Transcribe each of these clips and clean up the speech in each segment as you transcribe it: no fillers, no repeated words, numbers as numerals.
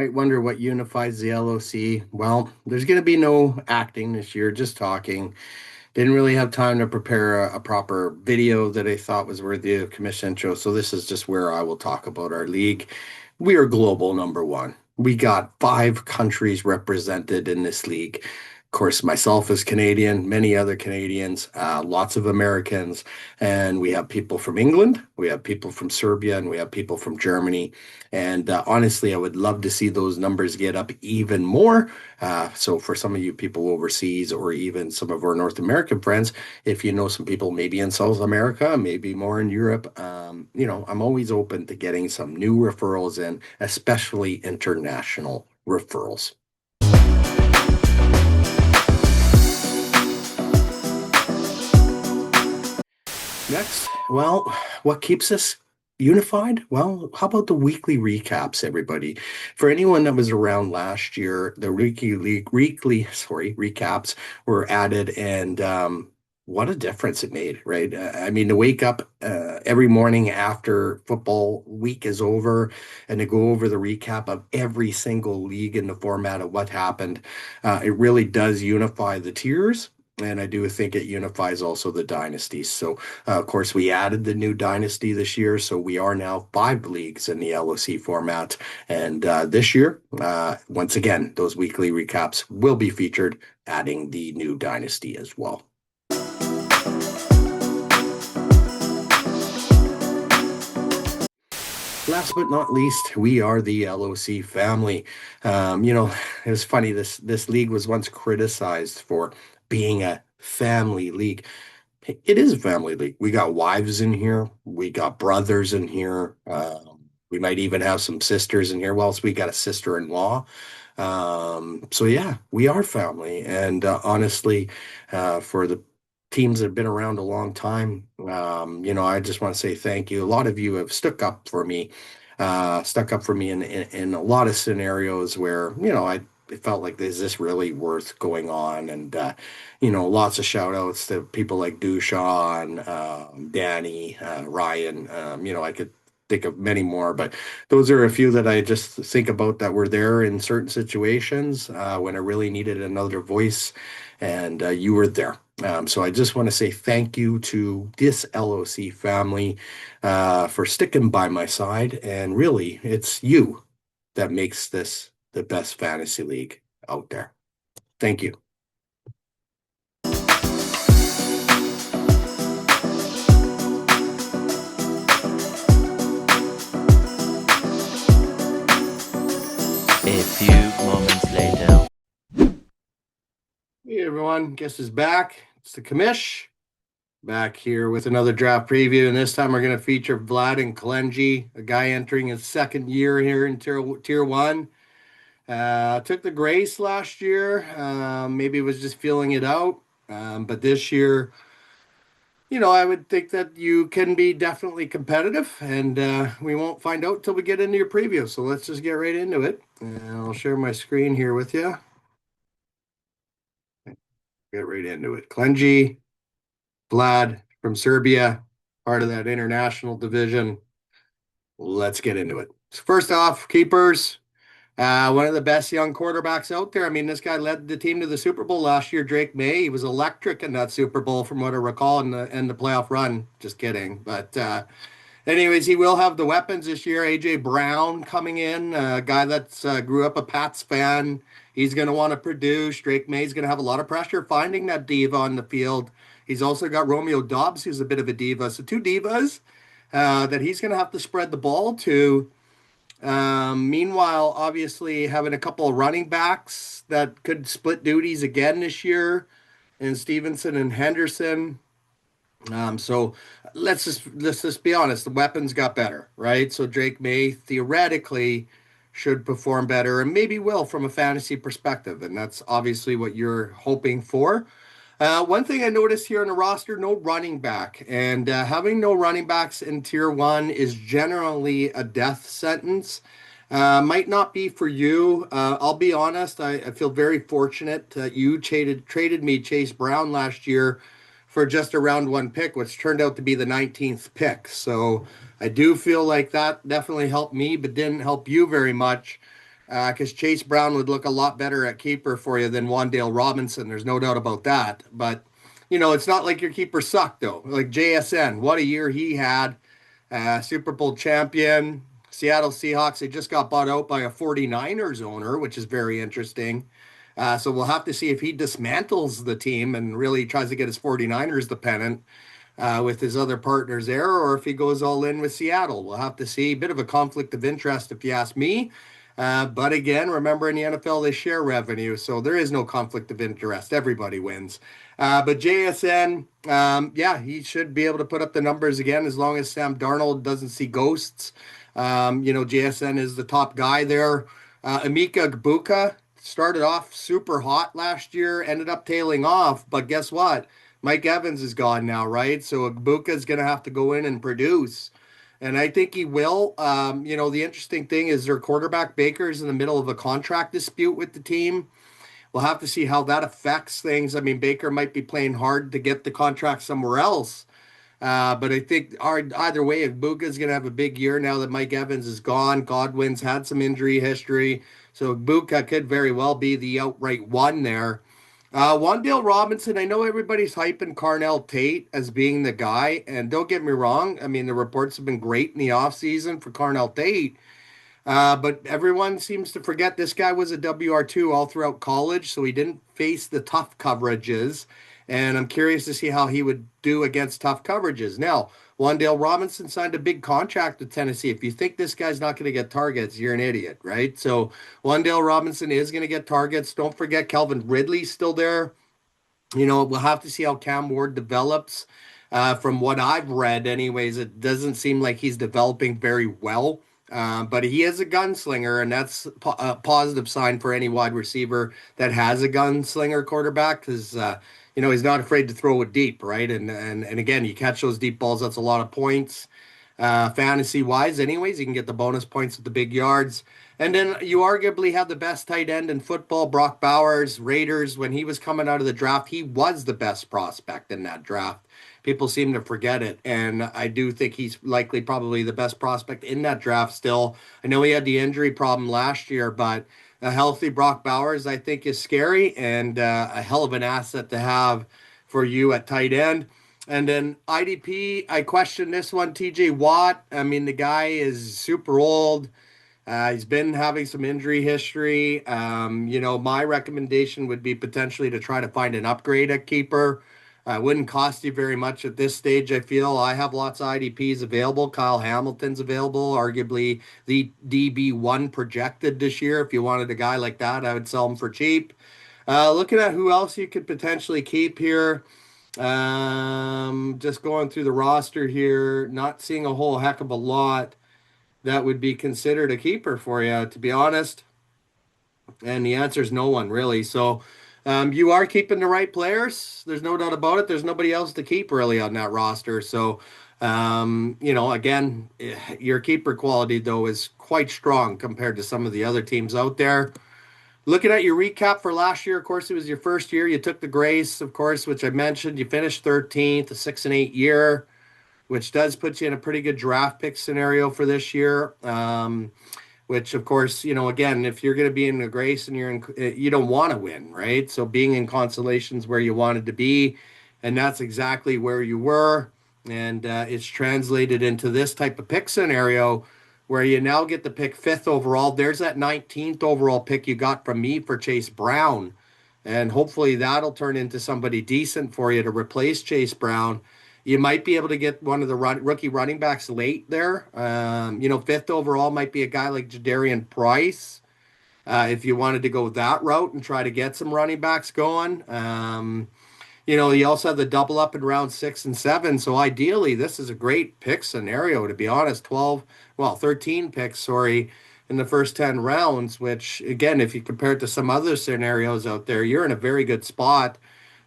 Might wonder what unifies the LOC. Well, there's going to be no acting this year, just talking. Didn't really have time to prepare a proper video that I thought was worthy of commission intro. So this is just where I will talk about our league. We are global number one. We got five countries represented in this league. Of course, myself as Canadian, many other Canadians, lots of Americans, and we have people from England, we have people from Serbia, and we have people from Germany. And honestly, I would love to see those numbers get up even more. So for some of you people overseas or even some of our North American friends, if you know some people maybe in South America, maybe more in Europe, I'm always open to getting some new referrals in, especially international referrals. Next, well, what keeps us unified? Well, how about the weekly recaps, everybody? For anyone that was around last year, the weekly recaps were added, and what a difference it made, right? I mean, to wake up every morning after football week is over and to go over the recap of every single league in the format of what happened, it really does unify the tiers. And I do think it unifies also the dynasties. So of course, we added the new dynasty this year, so we are now five leagues in the LOC format. And this year, once again, those weekly recaps will be featured, adding the new dynasty as well. Last but not least, we are the LOC family. It was funny. This league was once criticized for being a family league. It is a family league. We got wives in here. We got brothers in here. We might even have some sisters in here. Well, we got a sister-in-law. So yeah, we are family. And honestly, for the teams that have been around a long time, I just want to say thank you. A lot of you have stuck up for me in a lot of scenarios where, I it felt like, is this really worth going on? And lots of shout outs to people like Dushan, Danny, Ryan. I could think of many more, but those are a few that I just think about that were there in certain situations when I really needed another voice, and you were there. So I just want to say thank you to this LOC family for sticking by my side. And really, it's you that makes this the best fantasy league out there. Thank you. A few moments later. Hey everyone, guest is back. It's the commish back here with another draft preview, and this time we're going to feature Vlad and Klenje, a guy entering his second year here in tier one. Took the grace last year. Maybe was just feeling it out. But this year, I would think that you can be definitely competitive, and we won't find out till we get into your preview. So let's just get right into it. And I'll share my screen here with you. Get right into it. Klenje, Vlad from Serbia, part of that international division. Let's get into it. First off, keepers. One of the best young quarterbacks out there. I mean, this guy led the team to the Super Bowl last year. Drake May, he was electric in that Super Bowl, from what I recall, in the playoff run. Just kidding, but anyways, he will have the weapons this year. AJ Brown coming in, a guy that's grew up a Pats fan. He's going to want to produce. Drake May's going to have a lot of pressure finding that diva on the field. He's also got Romeo Dobbs, who's a bit of a diva. So two divas that he's going to have to spread the ball to. Meanwhile, obviously, having a couple of running backs that could split duties again this year, and Stevenson and Henderson. So let's just be honest. The weapons got better, right? So Drake May theoretically should perform better, and maybe will from a fantasy perspective, and that's obviously what you're hoping for. One thing I noticed here in the roster, no running back. And having no running backs in tier one is generally a death sentence. Might not be for you. I'll be honest, I feel very fortunate that you traded me Chase Brown last year for just a round one pick, which turned out to be the 19th pick. So I do feel like that definitely helped me, but didn't help you very much. because Chase Brown would look a lot better at keeper for you than Wandale Robinson. There's no doubt about that. But, it's not like your keeper sucked, though. Like JSN, what a year he had. Super Bowl champion. Seattle Seahawks, they just got bought out by a 49ers owner, which is very interesting. So we'll have to see if he dismantles the team and really tries to get his 49ers the pennant with his other partners there, or if he goes all in with Seattle. We'll have to see. Bit of a conflict of interest, if you ask me. But again, remember in the NFL, they share revenue, so there is no conflict of interest. Everybody wins. But JSN, yeah, he should be able to put up the numbers again as long as Sam Darnold doesn't see ghosts. JSN is the top guy there. Emeka Egbuka started off super hot last year, ended up tailing off, but guess what? Mike Evans is gone now, right? So Egbuka is going to have to go in and produce. And I think he will. The interesting thing is their quarterback Baker is in the middle of a contract dispute with the team. We'll have to see how that affects things. I mean, Baker might be playing hard to get the contract somewhere else. But I think either way, Egbuka is going to have a big year now that Mike Evans is gone. Godwin's had some injury history. So Egbuka could very well be the outright one there. Wandale Robinson, I know everybody's hyping Carnell Tate as being the guy. And don't get me wrong, I mean, the reports have been great in the offseason for Carnell Tate. But everyone seems to forget this guy was a WR2 all throughout college, so he didn't face the tough coverages. And I'm curious to see how he would do against tough coverages. Now, Wandale Robinson signed a big contract with Tennessee. If you think this guy's not going to get targets, you're an idiot, right? So Wandale Robinson is going to get targets. Don't forget Calvin Ridley's still there. We'll have to see how Cam Ward develops. From what I've read, anyways, it doesn't seem like he's developing very well. But he is a gunslinger, and that's a positive sign for any wide receiver that has a gunslinger quarterback because, he's not afraid to throw it deep, right? And again, you catch those deep balls, that's a lot of points. Fantasy wise, anyways, you can get the bonus points with the big yards. And then you arguably have the best tight end in football, Brock Bowers, Raiders. When he was coming out of the draft, he was the best prospect in that draft. People seem to forget it. And I do think he's likely probably the best prospect in that draft still. I know he had the injury problem last year, but a healthy Brock Bowers, I think, is scary and a hell of an asset to have for you at tight end. And then IDP, I question this one, TJ Watt. I mean, the guy is super old. He's been having some injury history. My recommendation would be potentially to try to find an upgrade at keeper. Wouldn't cost you very much at this stage, I feel. I have lots of IDPs available. Kyle Hamilton's available, arguably the DB1 projected this year. If you wanted a guy like that, I would sell him for cheap. Looking at who else you could potentially keep here. Just going through the roster here, not seeing a whole heck of a lot that would be considered a keeper for you, to be honest. And the answer is no one, really. So you are keeping the right players. There's no doubt about it. There's nobody else to keep really on that roster. So, again, your keeper quality, though, is quite strong compared to some of the other teams out there. Looking at your recap for last year, of course, it was your first year. You took the grace, of course, which I mentioned. You finished 13th, a 6-8 year, which does put you in a pretty good draft pick scenario for this year. Which, of course, again, if you're going to be in the grace and you don't want to win, right? So being in consolations where you wanted to be, and that's exactly where you were. And it's translated into this type of pick scenario where you now get the pick 5th overall. There's that 19th overall pick you got from me for Chase Brown. And hopefully that'll turn into somebody decent for you to replace Chase Brown. You might be able to get one of the rookie running backs late there. 5th overall might be a guy like Jadarian Price. If you wanted to go that route and try to get some running backs going. You also have the double up in round 6 and 7. So ideally, this is a great pick scenario, to be honest. 13 picks, sorry, in the first 10 rounds, which, again, if you compare it to some other scenarios out there, you're in a very good spot.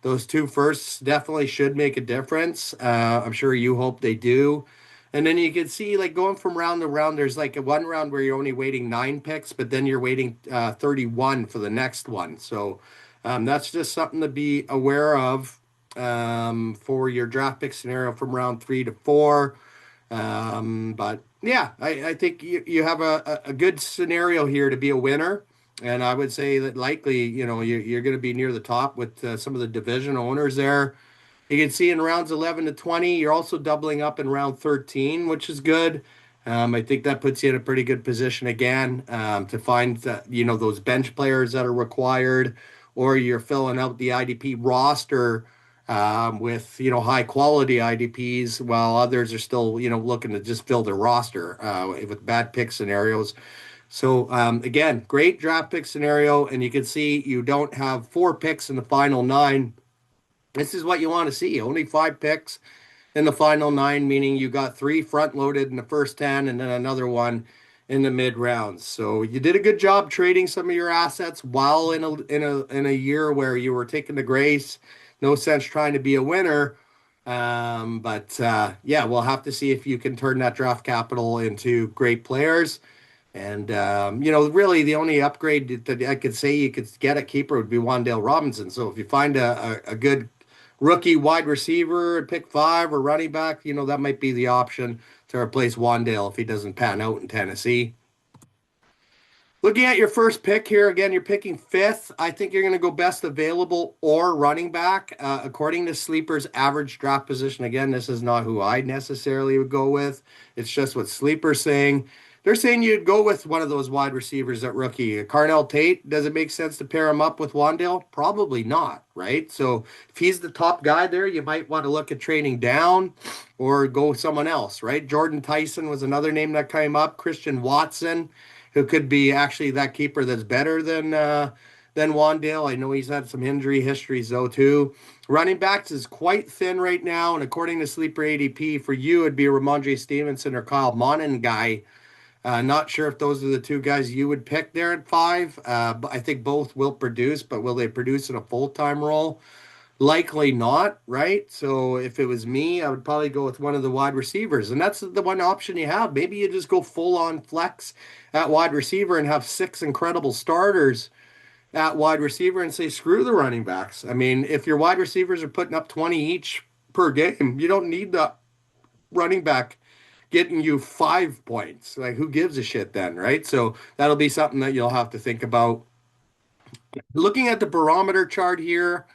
Those 2 firsts definitely should make a difference. I'm sure you hope they do. And then you can see, like, going from round to round, there's like a one round where you're only waiting 9 picks, but then you're waiting 31 for the next one. So that's just something to be aware of for your draft pick scenario from round 3 to 4. But yeah, I think you have a good scenario here to be a winner. And I would say that likely, you're going to be near the top with some of the division owners there. You can see in rounds 11 to 20, you're also doubling up in round 13, which is good. I think that puts you in a pretty good position again to find those bench players that are required, or you're filling out the IDP roster with high quality IDPs, while others are still looking to just fill their roster with bad pick scenarios. So again, great draft pick scenario, and you can see you don't have four picks in the final nine. This is what you want to see. Only five picks in the final nine, meaning you got three front loaded in the first 10 and then another one in the mid rounds. So you did a good job trading some of your assets while in a year where you were taking the grace. No sense trying to be a winner. But yeah, we'll have to see if you can turn that draft capital into great players. And really, the only upgrade that I could say you could get at keeper would be Wandale Robinson. So if you find a good rookie wide receiver at pick five or running back, that might be the option to replace Wandale if he doesn't pan out in Tennessee. Looking at your first pick here, again, you're picking fifth. I think you're going to go best available or running back. According to Sleeper's average draft position, again, this is not who I necessarily would go with. It's just what Sleeper's saying. They're saying you'd go with one of those wide receivers at rookie. Carnell Tate, does it make sense to pair him up with Wandale? Probably not, right? So if he's the top guy there, you might want to look at trading down or go with someone else, right? Jordan Tyson was another name that came up. Christian Watson, who could be actually that keeper that's better than Wandale. I know he's had some injury histories though too. Running backs is quite thin right now, and according to Sleeper ADP, for you it'd be Ramondre Stevenson or Kyle Monangai. Not sure if those are the two guys you would pick there at five. But I think both will produce, but will they produce in a full-time role? Likely not, right? So if it was me, I would probably go with one of the wide receivers. And that's the one option you have. Maybe you just go full on flex at wide receiver and have six incredible starters at wide receiver and say, screw the running backs. I mean, if your wide receivers are putting up 20 each per game, you don't need the running back getting you 5 points. Like, who gives a shit then, right? So that'll be something that you'll have to think about. Looking at the barometer chart here,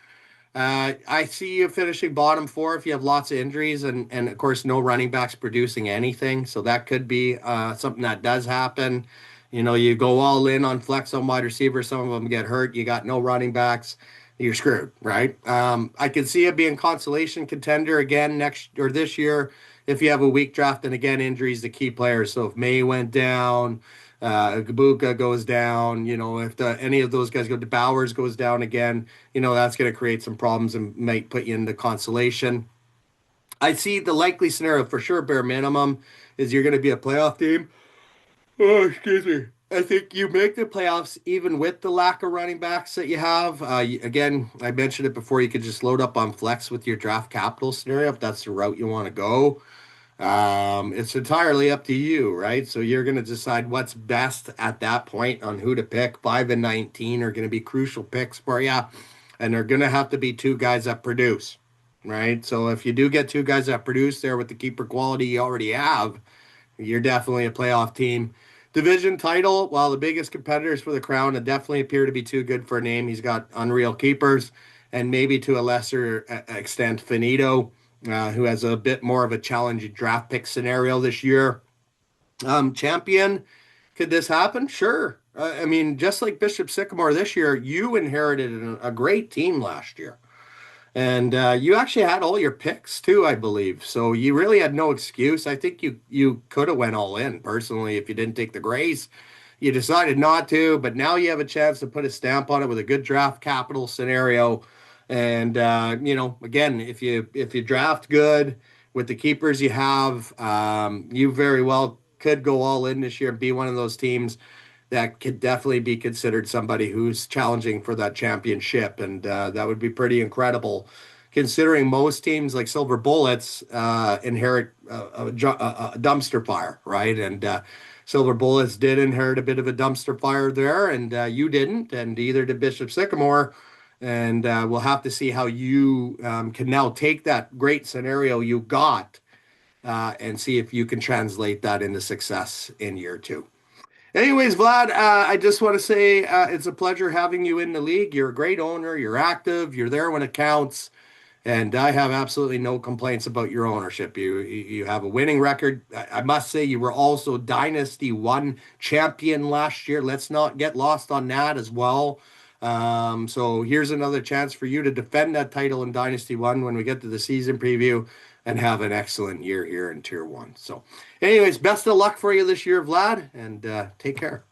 I see you finishing bottom four if you have lots of injuries and of course no running backs producing anything. So that could be something that does happen. You go all in on flex on wide receivers. Some of them get hurt. You got no running backs. You're screwed, right? I can see it being consolation contender again next or this year if you have a weak draft and again injuries to key players. So if May went down, Gabuka goes down, if any of those guys go to Bowers goes down again, that's going to create some problems and might put you into consolation. I see the likely scenario for sure, bare minimum, is you're going to be a playoff team. Oh, excuse me. I think you make the playoffs even with the lack of running backs that you have. Again, I mentioned it before, you could just load up on flex with your draft capital scenario if that's the route you want to go. It's entirely up to you, right? So you're going to decide what's best at that point on who to pick. 5 and 19 are going to be crucial picks for you, and they're going to have to be two guys that produce, right? So if you do get two guys that produce there with the keeper quality you already have, you're definitely a playoff team. Division title, while the biggest competitors for the crown definitely appear to be too good for a name. He's got unreal keepers, and maybe to a lesser extent, Finito, who has a bit more of a challenging draft pick scenario this year. Champion, could this happen? Sure. I mean, just like Bishop Sycamore this year, you inherited a great team last year. And you actually had all your picks too, I believe. So you really had no excuse. I think you could have went all in personally if you didn't take the grace. You decided not to, but now you have a chance to put a stamp on it with a good draft capital scenario. And again, if you draft good with the keepers you have, you very well could go all in this year and be one of those teams that could definitely be considered somebody who's challenging for that championship, and that would be pretty incredible, considering most teams like Silver Bullets inherit a dumpster fire, right? And Silver Bullets did inherit a bit of a dumpster fire there, and you didn't, and either did Bishop Sycamore. And we'll have to see how you can now take that great scenario you got and see if you can translate that into success in year two. Anyways, Vlad, I just want to say it's a pleasure having you in the league. You're a great owner. You're active. You're there when it counts. And I have absolutely no complaints about your ownership. You have a winning record. I must say you were also Dynasty One champion last year. Let's not get lost on that as well. So here's another chance for you to defend that title in Dynasty One when we get to the season preview and have an excellent year here in Tier One. So, anyways, best of luck for you this year, Vlad, and take care.